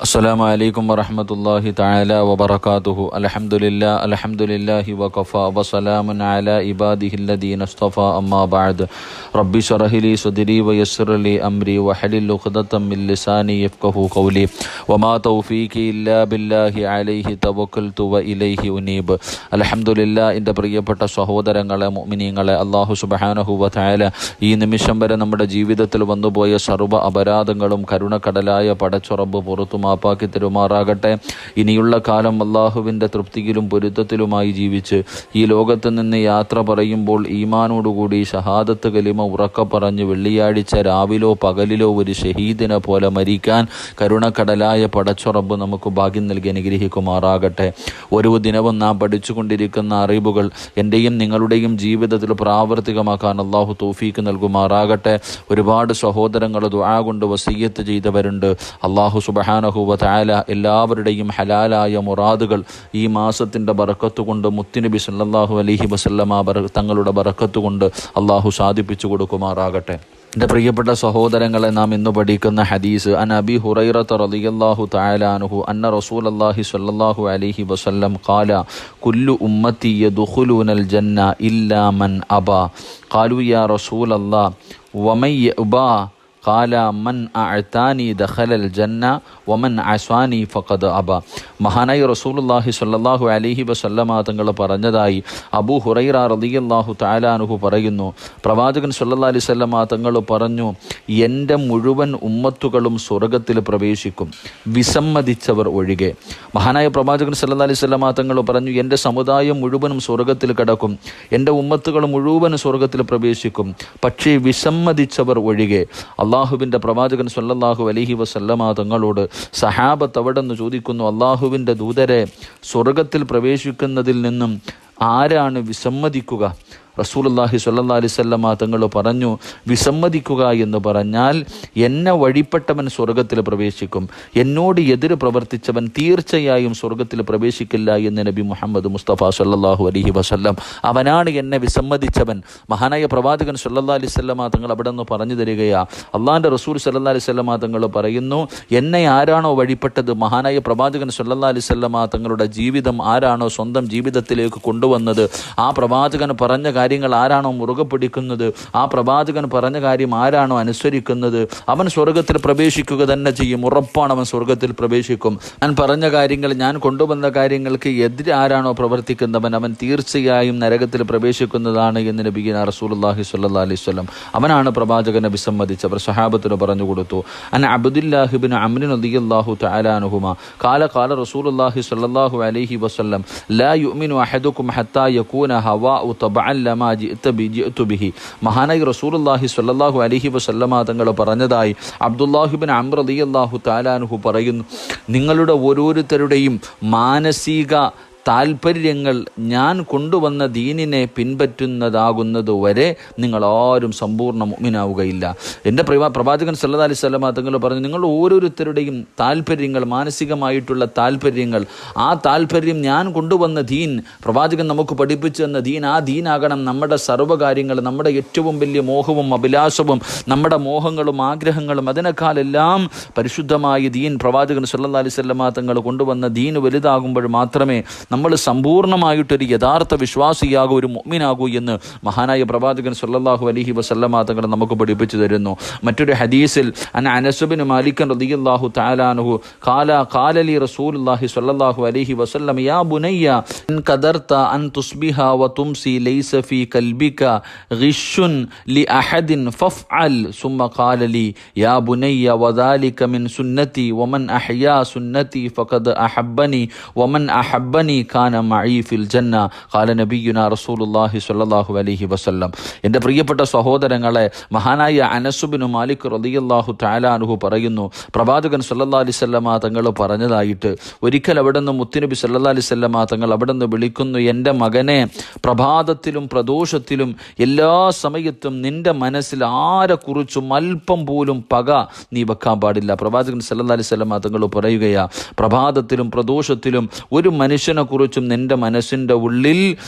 അസ്സലാമു അലൈക്കും വറഹ്മത്തുള്ളാഹി തആല വബറകാതുഹു. അൽഹംദുലില്ലാഹി വഖഫാ വസലാമുൻ അലാ ഇബാദിഹില്ലദീന ഇസ്തഫാ അമ്മാ ബഅദ്. റബ്ബി ശ്റഹ് ലി സദ്രി വയസ്സിർ ലി അംരി വഹ്ലുൽ ഉഖ്ദതം മിൻ ലിസാനി യഫ്ഖഹു ഖൗലി വമാ തൗഫീഖി ഇല്ലാ ബില്ലാഹി അലൈഹി തവക്കൽതു വ ഇലൈഹി ഉനീബ്. അൽഹംദുലില്ലാഹ്. എൻ്റെ പ്രിയപ്പെട്ട സഹോദരങ്ങളെ, മുഅ്മിനീങ്ങളെ, അല്ലാഹു സുബ്ഹാനഹു വ തആല ഈ നിമിഷം വരെ നമ്മുടെ ജീവിതത്തിൽ വന്നുപോയ സർവ്വ അപരാധങ്ങളും കരുണക്കടലായ പടച്ചുറബ് പുറത്തു മാപ്പാക്കി തരുമാറാകട്ടെ. ഇനിയുള്ള കാലം അള്ളാഹുവിൻ്റെ തൃപ്തിയിലും പൊരുത്തത്തിലുമായി ജീവിച്ച് ഈ ലോകത്ത് നിന്ന് യാത്ര പറയുമ്പോൾ ഈമാനോടുകൂടി ഷഹാദത്ത് കലിമ ഉറക്കെ പറഞ്ഞ് വെള്ളിയാഴ്ച രാവിലോ പകലിലോ ഒരു ഷഹീദിനെ പോലെ മരിക്കാൻ കരുണക്കടലായ പടച്ചുറബ് നമുക്ക് ഭാഗ്യം നൽകി അനുഗ്രഹിക്കുമാറാകട്ടെ. ഓരോ ദിനവും നാം പഠിച്ചുകൊണ്ടിരിക്കുന്ന അറിവുകൾ എൻ്റെയും നിങ്ങളുടെയും ജീവിതത്തിൽ പ്രാവർത്തികമാക്കാൻ അള്ളാഹു തൗഫീക്ക് നൽകുമാറാകട്ടെ. ഒരുപാട് സഹോദരങ്ങൾ ദുആ കൊണ്ട് വസിയ്യത്ത് ചെയ്തവരുണ്ട്. അള്ളാഹു സുബ്ഹാനഹു വ തആല എല്ലാവരുടെയും ഹലാലായ മുറാദുകൾ ഈ മാസത്തിൻ്റെ ബറക്കത്ത് കൊണ്ട് മുത്തുനബി സല്ലല്ലാഹു അലൈഹി വസല്ലമ തങ്ങളുടെ ബറക്കത്ത് കൊണ്ട് അള്ളാഹു സാധിപ്പിച്ചു കൊടുക്കുമാറാകട്ടെ. എൻ്റെ പ്രിയപ്പെട്ട സഹോദരങ്ങളെ, നാം ഇന്ന് പഠിക്കുന്ന ഹദീസ് അൻ അബി ഹുറൈറത റളിയല്ലാഹു തആല അൻഹു അന്ന റസൂലല്ലാഹി സ്വല്ലല്ലാഹു അലൈഹി വസല്ലം ഖാല കുല്ലു ഉമ്മത്തി യദ്ഖുലൂനൽ ജന്ന ഇല്ലാ മൻ അബാ. ഖാലു യാ റസൂലല്ലാഹ് വമൻ യഅബാ ഖാല മൻ അഅതാനി ദഖലൽ ജന്ന വമൻ അസ്വാനി ഫഖദ് അബ. മഹാനായ റസൂലുള്ളാഹി സ്വല്ലല്ലാഹു അലൈഹി വസല്ലമ തങ്ങൾ പറഞ്ഞതായി അബൂ ഹുറൈറ റളിയല്ലാഹു തആല അൻഹു പറയുന്നു, പ്രവാചകൻ സ്വല്ലല്ലാഹു അലൈഹി വസല്ലമ തങ്ങൾ പറഞ്ഞു, എൻ്റെ മുഴുവൻ ഉമ്മത്തുകളും സ്വർഗത്തിൽ പ്രവേശിക്കും, വിസമ്മതിച്ചവർ ഒഴികെ. മഹാനായ പ്രവാചകൻ സ്വല്ലല്ലാഹു അലൈഹി വസല്ലമ തങ്ങൾ പറഞ്ഞു, എൻ്റെ സമുദായം മുഴുവനും സ്വർഗത്തിൽ കിടക്കും, എൻ്റെ ഉമ്മത്തുകൾ മുഴുവനും സ്വർഗത്തിൽ പ്രവേശിക്കും, പക്ഷേ വിസമ്മതിച്ചവർ ഒഴികെ. അള്ളാഹുവിൻ്റെ പ്രവാചകൻ സ്വല്ലല്ലാഹു അലൈഹി വസല്ലമ തങ്ങളോട് സഹാബത്ത് അവിടെ നിന്ന് ചോദിക്കുന്നു, അള്ളാഹുവിൻ്റെ ദൂതരെ, സ്വർഗത്തിൽ പ്രവേശിക്കുന്നതിൽ നിന്നും ആരാണ് വിസമ്മതിക്കുക? റസൂലുള്ളാഹി സ്വല്ലല്ലാഹു അലൈഹി വസല്ലമ തങ്ങൾ പറഞ്ഞു, വിസമ്മതിക്കുക എന്ന് പറഞ്ഞാൽ എന്നെ വഴിപ്പെട്ടവൻ സ്വർഗത്തിൽ പ്രവേശിക്കും, എന്നോട് എതിര് പ്രവർത്തിച്ചവൻ തീർച്ചയായും സ്വർഗത്തിൽ പ്രവേശിക്കില്ല എന്ന് നബി മുഹമ്മദ് മുസ്തഫ സ്വല്ലല്ലാഹു അലൈഹി വസല്ലം. അവനാണ് എന്നെ വിസമ്മതിച്ചവൻ. മഹാനായ പ്രവാചകൻ സ്വല്ലല്ലാഹു അലൈഹി വസല്ലമ തങ്ങൾ അവിടെ നിന്ന് പറഞ്ഞു തരികയാ. അള്ളാഹിൻ്റെ റസൂൽ സ്വല്ലല്ലാഹു അലൈഹി വസല്ലമ തങ്ങൾ പറയുന്നു, എന്നെ ആരാണോ വഴിപ്പെട്ടത്, മഹാനായ പ്രവാചകൻ സ്വല്ലല്ലാഹു അലൈഹി വസല്ലമ തങ്ങളുടെ ജീവിതം ആരാണോ സ്വന്തം ജീവിതത്തിലേക്ക് കൊണ്ടുവന്നത്, ആ പ്രവാചകൻ പറഞ്ഞ കാര്യങ്ങൾ ആരാണോ മുറുകെ പിടിക്കുന്നത്, ആ പ്രവാചകൻ പറഞ്ഞ കാര്യം ആരാണോ അനുസരിക്കുന്നത്, അവൻ സ്വർഗത്തിൽ പ്രവേശിക്കുക തന്നെ ചെയ്യും. ഉറപ്പാണ്, അവൻ സ്വർഗത്തിൽ പ്രവേശിക്കും. ഞാൻ പറഞ്ഞ കാര്യങ്ങൾ, ഞാൻ കൊണ്ടുവന്ന കാര്യങ്ങൾക്ക് എതിരെ ആരാണോ പ്രവർത്തിക്കുന്നവൻ, അവൻ തീർച്ചയായും നരകത്തിൽ പ്രവേശിക്കുന്നതാണ് എന്ന് നബിയുനാ റസൂലുള്ളാഹി സ്വല്ലല്ലാഹു അലൈഹി വസല്ലം. അവനാണ് പ്രവാചകനെ വിസമ്മതിച്ചവർ. സഹാബത്തിന് പറഞ്ഞു കൊടുത്തു. അൻ അബ്ദുല്ലാഹി ഇബ്നു അംർ റളിയല്ലാഹു തആല അൻഹുമാ ഖാല ഖാല റസൂലുള്ളാഹി സ്വല്ലല്ലാഹു അലൈഹി വസല്ലം ലാ യുഅ്മിനു അഹദുക്കും ഹത്താ യകൂന ഹവാഉ തബഅൻ ലമാ ജിഅ്തു ബിഹി. മഹാനായ റസൂലുള്ളാഹി സ്വല്ലല്ലാഹു അലൈഹി വസല്ലമ തങ്ങൾ പറഞ്ഞതായി അബ്ദുല്ലാഹി ഇബ്നു അംർ റളിയല്ലാഹു തആല അൻഹു പറയുന്നു, നിങ്ങളുടെ ഓരോരുത്തരുടെയും മാനസിക താൽപ്പര്യങ്ങൾ ഞാൻ കൊണ്ടുവന്ന ദീനിനെ പിൻപറ്റുന്നതാകുന്നത് വരെ നിങ്ങളാരും സമ്പൂർണ്ണ മുഅ്മിനാവുകയില്ല. എൻ്റെ പ്രവാചകൻ സല്ലല്ലാഹു അലൈഹി വസല്ലമ തങ്ങൾ പറഞ്ഞു, നിങ്ങൾ ഓരോരുത്തരുടെയും താൽപ്പര്യങ്ങൾ, മാനസികമായിട്ടുള്ള താൽപ്പര്യങ്ങൾ, ആ താൽപ്പര്യം ഞാൻ കൊണ്ടുവന്ന ദീൻ, പ്രവാചകൻ നമുക്ക് പഠിപ്പിച്ചു തന്ന ദീൻ, ആ ദീനാകണം നമ്മുടെ സർവ്വകാര്യങ്ങൾ, നമ്മുടെ ഏറ്റവും വലിയ മോഹവും അഭിലാഷവും, നമ്മുടെ മോഹങ്ങളും ആഗ്രഹങ്ങളും, അതിനേക്കാളെല്ലാം പരിശുദ്ധമായ ദീൻ, പ്രവാചകൻ സല്ലല്ലാഹു അലൈഹി വസല്ലമ തങ്ങൾ കൊണ്ടുവന്ന ദീൻ വലുതാകുമ്പോൾ മാത്രമേ നമ്മൾ സമ്പൂർണ്ണമായിട്ടൊരു യഥാർത്ഥ വിശ്വാസിയാകൂ, ഒരു മുഅ്മിനാകൂ എന്ന് മഹാനായ പ്രവാചകൻ സ്വല്ലല്ലാഹു അലൈഹി വസല്ലമ തങ്ങൾ നമുക്ക് പഠിപ്പിച്ചു തരുന്നു. മറ്റൊരു ഹദീസിൽ അൻ അനസ് ഇബ്നു മാലിക് റളിയല്ലാഹു തആല അൻഹു ഖാല ലി റസൂലുള്ളാഹി സ്വല്ലല്ലാഹു അലൈഹി വസല്ലം യാ ബുനയ്യ ഇൻ ഖദർത അൻ തുസ്ബിഹ വ തുംസി ലൈസ ഫീ ഖൽബിക ഗിശ്ശുൻ ലി അഹദിൻ ഫഫ്അൽ സുമ്മ ഖാല ലി യാ ബുനയ്യ വദാലിക മിൻ സുന്നതി വമൻ അഹ്യാ സുന്നതി ഫഖദ് അഹബ്ബനി വമൻ അഹബ്ബനി കാന മഈ ഫിൽ ജന്ന ഖാല നബിയുനാ റസൂലുള്ളാഹി സ്വല്ലല്ലാഹു അലൈഹി വസല്ലം. എൻ്റെ പ്രിയപ്പെട്ട സഹോദരങ്ങളെ, മഹാനായ അനസ് ഇബ്നു മാലിക് റളിയല്ലാഹു തആല അൻഹു പറയുന്നു, പ്രവാചകൻ സ്വല്ലല്ലാഹു അലൈഹി വസല്ലമ തങ്ങൾ പറഞ്ഞതായിട്ട് ഒരിക്കൽ അവിടെ നിന്ന് മുത്തുനബി സ്വല്ലല്ലാഹു അലൈഹി വസല്ലമ തങ്ങൾ അവിടെ നിന്ന് വിളിക്കുന്നു, എൻ്റെ മകനെ, പ്രഭാതത്തിലും പ്രദോഷത്തിലും എല്ലാ സമയത്തും നിന്റെ മനസ്സിൽ ആരെക്കുറിച്ചും അല്പം പോലും പക നീ വെക്കാൻ പാടില്ല. പ്രവാചകൻ സ്വല്ലല്ലാഹു അലൈഹി വസല്ലമ തങ്ങൾ പറയുകയാ, പ്രഭാതത്തിലും പ്രദോഷത്തിലും ഒരു മനുഷ്യനെ ഒരാളെക്കുറിച്ചും നിന്റെ മനസ്സിൻ്റെ ഉള്ളിൽ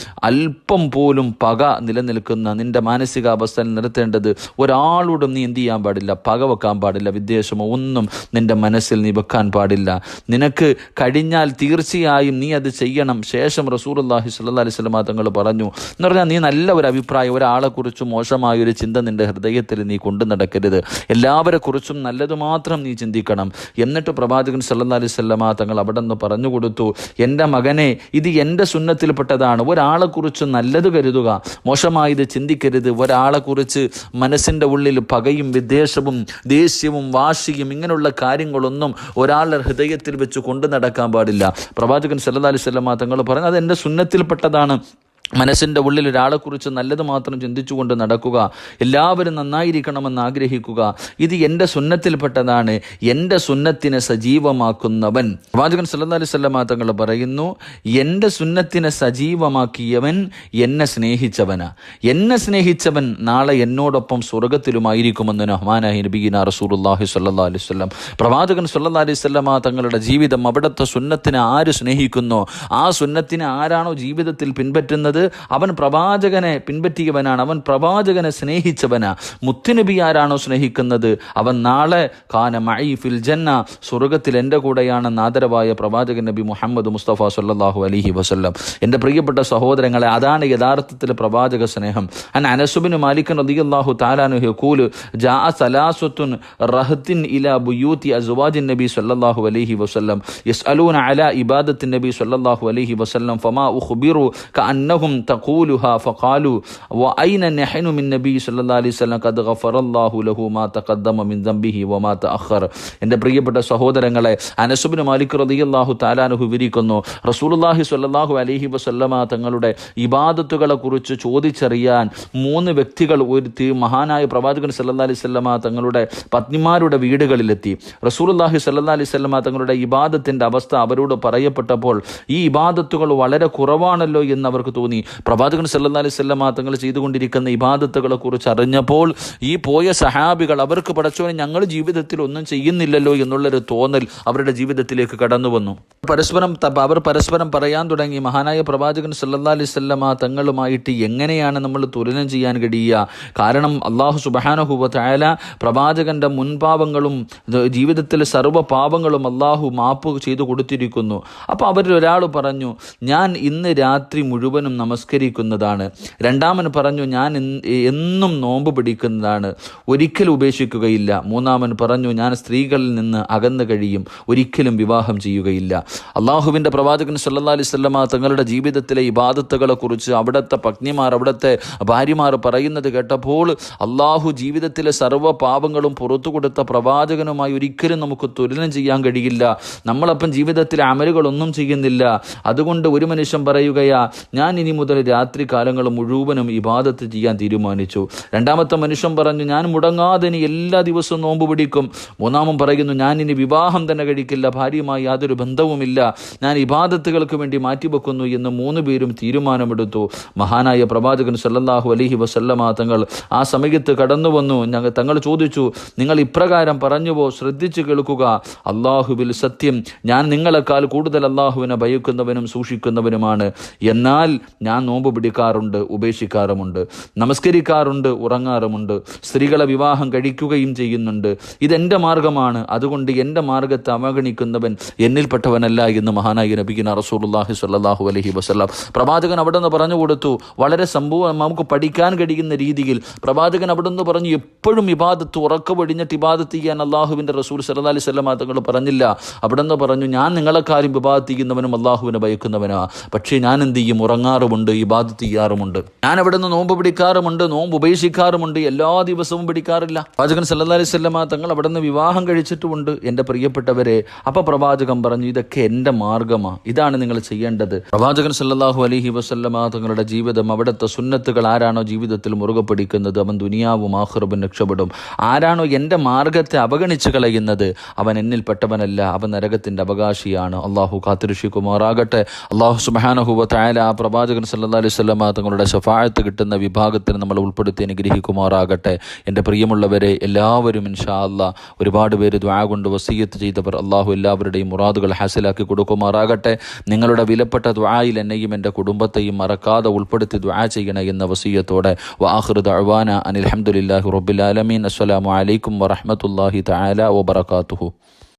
അല്പം പോലും പക നിലനിൽക്കുന്ന നിന്റെ മാനസികാവസ്ഥ നിർത്തേണ്ടത് ഒരാളോടും നീ എന്ത് ചെയ്യാൻ പാടില്ല, പക വെക്കാൻ പാടില്ല, വിദ്വേഷമോ ഒന്നും നിന്റെ മനസ്സിൽ നീ വെക്കാൻ പാടില്ല. നിനക്ക് കഴിഞ്ഞാൽ തീർച്ചയായും നീ അത് ചെയ്യണം. ശേഷം റസൂലുള്ളാഹി സ്വല്ലല്ലാഹി അലൈഹി വസല്ലം തങ്ങൾ പറഞ്ഞു എന്ന് പറഞ്ഞാൽ, നീ നല്ല ഒരു അഭിപ്രായം, ഒരാളെക്കുറിച്ച് മോശമായൊരു ചിന്ത നിന്റെ ഹൃദയത്തിൽ നീ കൊണ്ടു നടക്കരുത്. എല്ലാവരെ കുറിച്ചും നല്ലത് മാത്രം നീ ചിന്തിക്കണം. എന്നിട്ട് പ്രവാചകൻ സ്വല്ലല്ലാഹി അലൈഹി വസല്ലം തങ്ങൾ അവിടെ നിന്ന് പറഞ്ഞു കൊടുത്തു, എൻ്റെ മകനെ, ഇത് എൻ്റെ സുന്നത്തിൽപ്പെട്ടതാണ്. ഒരാളെക്കുറിച്ച് നല്ലത് കരുതുക, മോശമായത് ചിന്തിക്കരുത്. ഒരാളെക്കുറിച്ച് മനസ്സിൻ്റെ ഉള്ളിൽ പകയും വിദ്വേഷവും ദേഷ്യവും വാശിയും ഇങ്ങനെയുള്ള കാര്യങ്ങളൊന്നും ഒരാളുടെ ഹൃദയത്തിൽ വെച്ച് കൊണ്ടു നടക്കാൻ പാടില്ല. പ്രവാചകൻ സല്ലല്ലാഹു അലൈഹി വസല്ലം തങ്ങൾ പറഞ്ഞു, അത് എൻ്റെ സുന്നത്തിൽപ്പെട്ടതാണ്. മനസ്സിൻ്റെ ഉള്ളിൽ ഒരാളെക്കുറിച്ച് നല്ലത് മാത്രം ചിന്തിച്ചുകൊണ്ട് നടക്കുക, എല്ലാവരും നന്നായിരിക്കണമെന്ന് ആഗ്രഹിക്കുക. ഇത് എൻ്റെ സുന്നത്തിൽപ്പെട്ടതാണ്. എൻ്റെ സുന്നത്തിനെ സജീവമാക്കുന്നവൻ, പ്രവാചകൻ സല്ലല്ലാഹു അലൈഹി വസല്ലം തങ്ങൾ പറയുന്നു, എൻ്റെ സുന്നത്തിനെ സജീവമാക്കിയവൻ എന്നെ സ്നേഹിച്ചവനാ. എന്നെ സ്നേഹിച്ചവൻ നാളെ എന്നോടൊപ്പം സ്വർഗത്തിലുമായിരിക്കുമെന്ന് റഹ്മാനായ നബിയിനാ റസൂലുള്ളാഹി സ്വല്ലല്ലാഹു അലൈഹി വസല്ലം. പ്രവാചകൻ സല്ലല്ലാഹു അലൈഹി വസല്ലം തങ്ങളുടെ ജീവിതം, അവിടുത്തെ സുന്നത്തിനെ ആര് സ്നേഹിക്കുന്നോ, ആ സുന്നത്തിനെ ആരാണോ ജീവിതത്തിൽ പിൻപറ്റുന്നത്, അവൻ പ്രവാചകനെ പിൻപറ്റിയവനാണ്, അവൻ പ്രവാചകനെ സ്നേഹിച്ചവനാ. മുത്തുനബി ആരാണോ സ്നേഹിക്കുന്നത്, അവൻ നാളെ കാന മഈ ഫിൽ ജന്ന, സ്വർഗത്തിൽ എൻ്റെ കൂടെയാണെന്ന് ആദരവായ പ്രവാചകൻ നബി മുഹമ്മദ് മുസ്തഫ സല്ലല്ലാഹു അലൈഹി വസല്ലം. എൻ്റെ പ്രിയപ്പെട്ട സഹോദരങ്ങളെ, അതാണ് യഥാർത്ഥത്തിൽ പ്രവാചക സ്നേഹം. അനസ് ഇബ്നു മാലിക് റളിയല്ലാഹു തആല അൻഹു യഖൂലു ജാഅ സലാസത്തുൻ റഹത്തിൻ ഇലാ ബുയൂതി അസ്വാജിൻ നബി സല്ലല്ലാഹു അലൈഹി വസല്ലം യസ്അലൂന അലാ ഇബാദത്തിൻ നബി സല്ലല്ലാഹു അലൈഹി വസല്ലം ഫമാ ഉഖ്ബിറു കഅന്നഹും തഖൂലുഹാ ഫഖാലു വഅയ്ന നഹ്നു മിൻ നബി സല്ലല്ലാഹു അലൈഹി വസല്ലം ഖദ് ഗഫറല്ലാഹു ലഹു മാ തഖദ്ദമ മിൻ ദംബിഹി വമാ തഅഖർ. എൻ്റെ പ്രിയപ്പെട്ട സഹോദരങ്ങളെ, അനസ് ഇബ്നു മാലിക് റളിയല്ലാഹു തആല അൻഹു വിവരിക്കുന്നു, റസൂലുള്ളാഹി സ്വല്ലല്ലാഹു അലൈഹി വസല്ലമ തങ്ങളുടെ ഇബാദത്തുകളെ കുറിച്ച് ചോദിച്ചറിയാൻ 3 വ്യക്തികൾ ഒരു മഹാനായ പ്രവാചകൻ സല്ലല്ലാഹു അലൈഹി വസല്ലമ തങ്ങളുടെ പത്നിമാരുടെ വീടുകളിലെത്തി. റസൂലുള്ളാഹി സ്വല്ലല്ലാഹു അലൈഹി വസല്ലമ തങ്ങളുടെ ഇബാദത്തിൻ്റെ അവസ്ഥ അവരോട് പറയപ്പെട്ടപ്പോൾ ഈ ഇബാദത്തുകൾ വളരെ കുറവാണല്ലോ എന്ന് അവർക്ക് തോന്നി. പ്രവാചകൻ സല്ലല്ലാഹു അലൈഹി വസല്ലം തങ്ങൾ ചെയ്തുകൊണ്ടിരിക്കുന്ന ഇബാദത്തുകളെ കുറിച്ച് അറിഞ്ഞപ്പോൾ ഈ പോയ സഹാബികൾ, അവർക്ക് പടച്ചോനെ ഞങ്ങൾ ജീവിതത്തിൽ ഒന്നും ചെയ്യുന്നില്ലല്ലോ എന്നുള്ളൊരു തോന്നൽ അവരുടെ ജീവിതത്തിലേക്ക് കടന്നു വന്നു. അവർ പരസ്പരം പറയാൻ തുടങ്ങി, മഹാനായ പ്രവാചകൻ സല്ലല്ലാഹു അലൈഹി വസല്ലം തങ്ങളുമായിട്ട് എങ്ങനെയാണ് നമ്മൾ തുലനം ചെയ്യാൻ കഴിയുക? കാരണം അല്ലാഹു സുബ്ഹാനഹു വ തആല പ്രവാചകന്റെ മുൻപാപങ്ങളും ജീവിതത്തിലെ സർവ്വ പാപങ്ങളും അല്ലാഹു മാപ്പ് ചെയ്തു കൊടുത്തിരിക്കുന്നു. അപ്പോൾ അവരിൽ ഒരാൾ പറഞ്ഞു, ഞാൻ ഇന്ന് രാത്രി മുഴുവനും നമസ്കരിക്കുന്നതാണ്. രണ്ടാമൻ പറഞ്ഞു, ഞാൻ എന്നും നോമ്പ് പിടിക്കുന്നതാണ്, ഒരിക്കലും ഉപേക്ഷിക്കുകയില്ല. മൂന്നാമൻ പറഞ്ഞു, ഞാൻ സ്ത്രീകളിൽ നിന്ന് അകന്നു കഴിയും, ഒരിക്കലും വിവാഹം ചെയ്യുകയില്ല. അള്ളാഹുവിൻ്റെ പ്രവാചകൻ സല്ലല്ലാഹു അലൈഹി വസല്ലം തങ്ങളുടെ ജീവിതത്തിലെ ഇബാദത്തുകളെ കുറിച്ച് അവിടുത്തെ പത്നിമാർ, അവിടുത്തെ ഭാര്യമാർ പറയുന്നത് കേട്ടപ്പോൾ അള്ളാഹു ജീവിതത്തിലെ സർവ്വ പാപങ്ങളും പുറത്തു കൊടുത്ത പ്രവാചകനുമായി ഒരിക്കലും നമുക്ക് തുലനം ചെയ്യാൻ കഴിയില്ല. നമ്മളപ്പം ജീവിതത്തിലെ അമലുകളൊന്നും ചെയ്യുന്നില്ല. അതുകൊണ്ട് ഒരു മനുഷ്യൻ പറയുകയാ, ഞാൻ ഇനി മുതൽ രാത്രി കാലങ്ങൾ മുഴുവനും ഇബാദത്ത് ചെയ്യാൻ തീരുമാനിച്ചു. രണ്ടാമത്തെ മനുഷ്യൻ പറഞ്ഞു, ഞാൻ മുടങ്ങാതെ ഇനി എല്ലാ ദിവസവും നോമ്പ് പിടിക്കും. മൂന്നാമൻ പറയുന്നു, ഞാൻ ഇനി വിവാഹം തന്നെ കഴിക്കില്ല, ഭാര്യയുമായി യാതൊരു ബന്ധവുമില്ല, ഞാൻ ഇബാദത്തുകൾക്ക് വേണ്ടി മാറ്റിവെക്കുന്നു എന്ന് 3 പേരും തീരുമാനമെടുത്തു. മഹാനായ പ്രവാചകൻ സല്ലല്ലാഹു അലൈഹി വസല്ലമ തങ്ങൾ ആ സമയത്ത് കടന്നു വന്നു. തങ്ങൾ ചോദിച്ചു, നിങ്ങൾ ഇപ്രകാരം പറഞ്ഞുവോ? ശ്രദ്ധിച്ചു കേൾക്കുക, അള്ളാഹുവിൽ സത്യം, ഞാൻ നിങ്ങളെക്കാൾ കൂടുതൽ അള്ളാഹുവിനെ ഭയക്കുന്നവനും സൂക്ഷിക്കുന്നവനുമാണ്. എന്നാൽ ഞാൻ നോമ്പ് പിടിക്കാറുണ്ട്, ഉപേക്ഷിക്കാറുമുണ്ട്, നമസ്കരിക്കാറുണ്ട്, ഉറങ്ങാറുമുണ്ട്, സ്ത്രീകളെ വിവാഹം കഴിക്കുകയും ചെയ്യുന്നുണ്ട്. ഇതെൻ്റെ മാർഗമാണ്. അതുകൊണ്ട് എൻ്റെ മാർഗത്തെ അവഗണിക്കുന്നവൻ എന്നിൽപ്പെട്ടവനല്ല എന്ന് മഹാനായ നബിയിന റസൂലുള്ളാഹി സ്വല്ലല്ലാഹു അലൈഹി വസല്ലം പ്രവാചകൻ അവിടെ നിന്ന് പറഞ്ഞു കൊടുത്തു. വളരെ നമുക്ക് പഠിക്കാൻ കഴിയുന്ന രീതിയിൽ പ്രവാചകൻ അവിടെ നിന്ന് പറഞ്ഞു, എപ്പോഴും ഇബാദത്ത് ഉറക്കമൊഴിഞ്ഞിട്ട് ഇബാദത്ത് ചെയ്യാൻ അള്ളാഹുവിൻ്റെ റസൂൽ സല്ലല്ലാഹു അലൈഹി വസല്ലം തങ്ങൾ പറഞ്ഞില്ല. അവിടെ നിന്ന് പറഞ്ഞു, ഞാൻ നിങ്ങളെക്കാരും ഇബാദത്ത് ചെയ്യുന്നവനും അള്ളാഹുവിനെ ഭയക്കുന്നവനാ. പക്ഷേ ഞാൻ എന്ത് ചെയ്യും? ഉറങ്ങാറുമുണ്ട്, ഇബാദത്ത് ചെയ്യാറുമുണ്ട്. ഞാൻ അവിടെ നിന്ന് നോമ്പ് പിടിക്കാറുമുണ്ട്, നോമ്പ് ഉപേക്ഷിക്കാറുമുണ്ട്, എല്ലാ ദിവസവും പിടിക്കാറില്ല. പ്രവാചകൻ സല്ലല്ലാഹു അലൈഹി വസല്ലം തങ്ങൾ അവിടെ നിന്ന് വിവാഹം കഴിച്ചിട്ടുമുണ്ട്. എൻ്റെ പ്രിയപ്പെട്ടവരെ, അപ്പോൾ പ്രവാചകൻ പറഞ്ഞു, ഇതൊക്കെ എൻ്റെ മാർഗമാണ്, ഇതാണ് നിങ്ങൾ ചെയ്യേണ്ടത്. പ്രവാചകൻ സല്ലല്ലാഹു അലൈഹി വസല്ലം തങ്ങളുടെ ജീവിതം, അവിടുത്തെ സുന്നത്തുകൾ ആരാണോ ജീവിതത്തിൽ മുറുകെ പിടിക്കുന്നത് അവൻ ദുനിയാവും ആഖിറവും രക്ഷപ്പെടും. ആരാണോ എൻ്റെ മാർഗത്തെ അവഗണിച്ച് കളയുന്നത് അവൻ എന്നിൽപ്പെട്ടവനല്ല, അവൻ നരകത്തിൻ്റെ അവകാശിയാണ്. അള്ളാഹു കാത്തുരക്ഷിക്കുമാറാകട്ടെ. അള്ളാഹു സുബ്ഹാനഹു വ തആല ആ പ്രവാചകൻ പ്രവാചകൻ സല്ലല്ലാഹു അലൈഹി വസല്ലമ തങ്ങളുടെ ശഫാഅത്ത് കിട്ടുന്ന വിഭാഗത്തിൽ നമ്മൾ ഉൾപ്പെടുത്തി അനുഗ്രഹിക്കുമാറാകട്ടെ. എൻ്റെ പ്രിയമുള്ളവരെ, എല്ലാവരും ഇൻഷാ അല്ലാഹ് ഒരുപാട് പേര് ദുആ കൊണ്ട് വസിയ്യത്ത് ചെയ്തവർ, അള്ളാഹു എല്ലാവരുടെയും മുറാദുകൾ ഹാസിലാക്കി കൊടുക്കുമാറാകട്ടെ. നിങ്ങളുടെ വിലപ്പെട്ട ദുആയിൽ എന്നെയും എൻ്റെ കുടുംബത്തെയും മറക്കാതെ ഉൾപ്പെടുത്തി ദുആ ചെയ്യണേ എന്ന വസിയ്യത്തോടെ വആഖിറു ദഅ്വാന അനിൽ ഹംദുലില്ലാഹി റബ്ബിൽ ആലമീൻ. അസ്സലാമു അലൈക്കും വറഹ്മത്തുള്ളാഹി തആല വബറകാതുഹു.